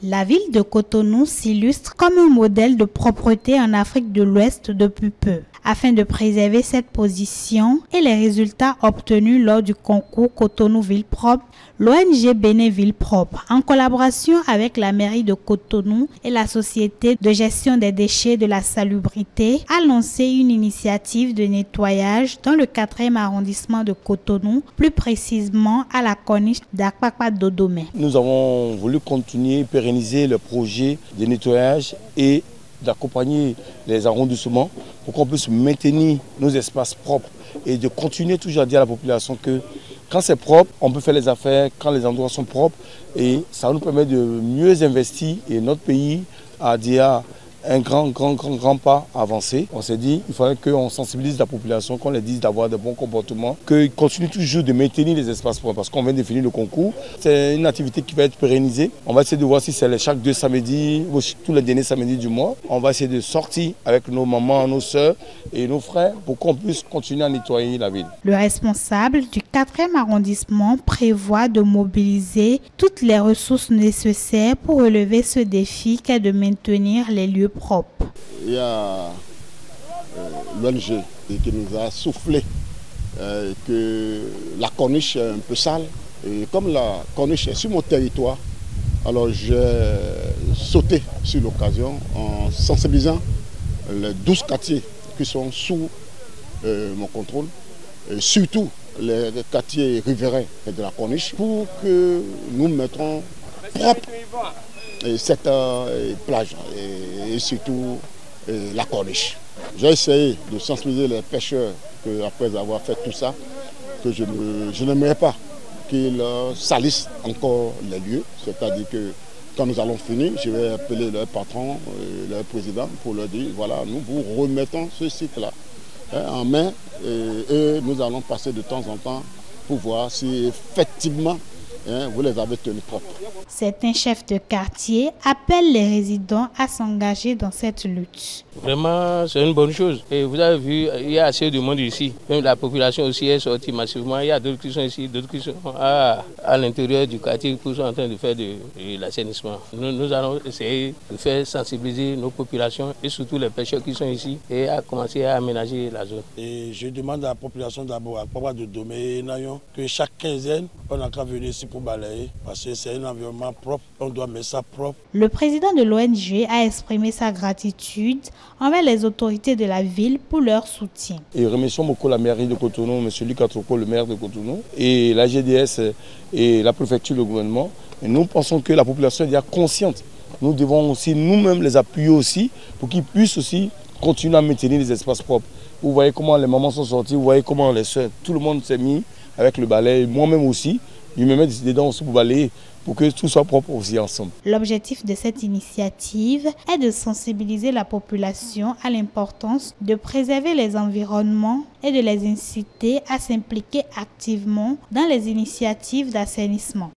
La ville de Cotonou s'illustre comme un modèle de propreté en Afrique de l'Ouest depuis peu. Afin de préserver cette position et les résultats obtenus lors du concours Cotonou Ville Propre, l'ONG Bénin Ville Propre, en collaboration avec la mairie de Cotonou et la société de gestion des déchets de la salubrité, a lancé une initiative de nettoyage dans le 4e arrondissement de Cotonou, plus précisément à la corniche d'Akpakpa Dodome. Nous avons voulu continuer, pérenniser le projet de nettoyage et d'accompagner les arrondissements pour qu'on puisse maintenir nos espaces propres et de continuer toujours à dire à la population que quand c'est propre, on peut faire les affaires, quand les endroits sont propres, et ça nous permet de mieux investir et notre pays a déjà un grand pas avancé. On s'est dit qu'il fallait qu'on sensibilise la population, qu'on leur dise d'avoir de bons comportements, qu'ils continuent toujours de maintenir les espaces propres parce qu'on vient de finir le concours. C'est une activité qui va être pérennisée. On va essayer de voir si c'est chaque 2 samedis ou tous les derniers samedis du mois. On va essayer de sortir avec nos mamans, nos soeurs et nos frères pour qu'on puisse continuer à nettoyer la ville. Le responsable du 4e arrondissement prévoit de mobiliser toutes les ressources nécessaires pour relever ce défi qu'est de maintenir les lieux propres. Il y a l'ONG qui nous a soufflé que la corniche est un peu sale. Et comme la corniche est sur mon territoire, alors j'ai sauté sur l'occasion en sensibilisant les 12 quartiers qui sont sous mon contrôle, et surtout les quartiers riverains de la corniche, pour que nous mettions propre cette plage et surtout la corniche. J'ai essayé de sensibiliser les pêcheurs qu'après avoir fait tout ça, que je n'aimerais pas qu'ils salissent encore les lieux. C'est-à-dire que quand nous allons finir, je vais appeler leur patron, leur président pour leur dire voilà, nous vous remettons ce site-là en main et nous allons passer de temps en temps pour voir si effectivement vous les avez tenus propres. Certains chefs de quartier appellent les résidents à s'engager dans cette lutte. Vraiment, c'est une bonne chose. Et vous avez vu, il y a assez de monde ici. Même la population aussi est sortie massivement. Il y a d'autres qui sont ici, d'autres qui sont à l'intérieur du quartier qui sont en train de faire de l'assainissement. Nous allons essayer de faire sensibiliser nos populations et surtout les pêcheurs qui sont ici et à commencer à aménager la zone. Et je demande à la population d'abord, à Papa de Domé et Nayon, que chaque quinzaine, on n'a qu'à venir ici pour balayer parce que c'est un environnement propre, on doit mettre ça propre. Le président de l'ONG a exprimé sa gratitude envers les autorités de la ville pour leur soutien. Et remercions beaucoup la mairie de Cotonou, M. Luc Atroko, le maire de Cotonou, et la GDS et la préfecture, le gouvernement. Et nous pensons que la population est déjà consciente. Nous devons aussi nous-mêmes les appuyer aussi pour qu'ils puissent aussi continuer à maintenir les espaces propres. Vous voyez comment les mamans sont sorties, vous voyez comment les soeurs, tout le monde s'est mis avec le balai, moi-même aussi. Je me mets dedans aussi pour balayer, pour que tout soit propre aussi ensemble. L'objectif de cette initiative est de sensibiliser la population à l'importance de préserver les environnements et de les inciter à s'impliquer activement dans les initiatives d'assainissement.